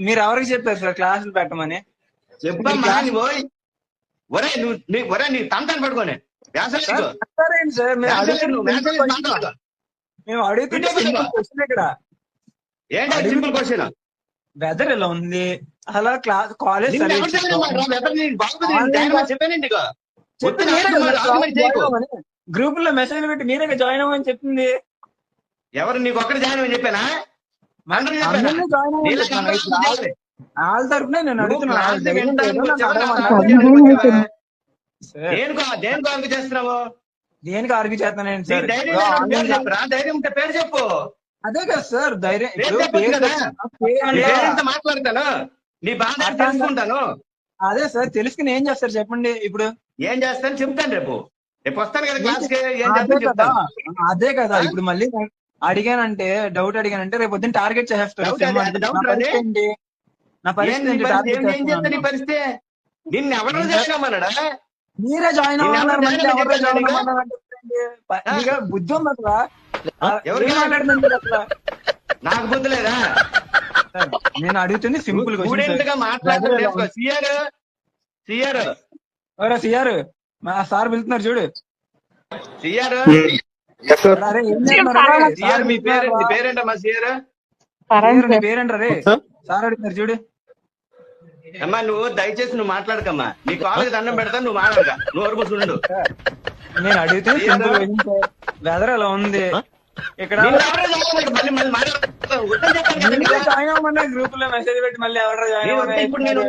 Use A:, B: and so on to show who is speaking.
A: మీరు ఎవరికి చెప్పారు సార్ క్లాసులు పెట్టమని?
B: చెప్పమ్మా నువ్వు ఒరే నీ తంతాను పడుకోనే
A: అంటారేంటి సార్? మేము అడుగుతుంటే క్వశ్చన్ ఇక్కడ
B: ఏంటి సింపుల్ క్వశ్చన్.
A: వెదర్ ఎలా ఉంది అలా క్లాస్ కాలేజ్ గ్రూప్ లో మెసేజ్ పెట్టి మీరే జాయిన్ అవ్వమని చెప్తుంది.
B: ఎవరు నీకు ఒక్కటి జాయిన్ అవ్వని చెప్పానా?
A: వాళ్ళ తరఫున నేను అడుగుతున్నాను.
B: దేనికి ఆర్గ్యూ చేస్తున్నావు?
A: దేనికి ఆర్గ్యూ చేస్తున్నాను సార్?
B: ధైర్యం ఉంటే పేరు చెప్పు.
A: అదే కదా సార్ ధైర్యం.
B: మాట్లాడతాను, నీ బాధ తెలుసుకుంటాను.
A: అదే సార్ తెలుసుకుని ఏం చేస్తారు చెప్పండి. ఇప్పుడు
B: ఏం చేస్తాను చెప్తాను. రేపు వస్తాను కదా క్లాస్ కి.
A: అదే కదా ఇప్పుడు మళ్ళీ అడిగానంటే డౌట్ అడిగానంటే రేపు పొద్దున్న టార్గెట్ చేసేస్తారు. నా పరిస్థితి
B: పరిస్థితి నిన్ను ఎవరు చేసినామన్నాడా?
A: మీరే జాయిన్ అవ్వన్నారు. బుద్ధి ఉంది అసలు. ఎవరు మాట్లాడుతుంది అసలు?
B: నాకు బుద్ధి లేదా?
A: నేను అడుగుతుంది సింపుల్
B: మాట్లాడుతున్నా.
A: సిఆర్ సార్ పిలుతున్నారు చూడు.
B: సిఆర్ మీ పేరేంటమ్మా? సిఆర్
A: పేరేంటారు రే? సార్ అడుగుతున్నారు చూడు.
B: అమ్మా నువ్వు దయచేసి నువ్వు మాట్లాడకమ్మా. నీ కాలేజ్ దండం పెడతా, నువ్వు మాట్లాడక. నువ్వు వరకు చూడు.
A: నేను అడిగితే వెదర్ ఎలా ఉంది ఇక్కడ గ్రూప్ లో మెసేజ్ పెట్టి మళ్ళీ ఎవరు జాయిన్
B: ఇప్పుడు నేను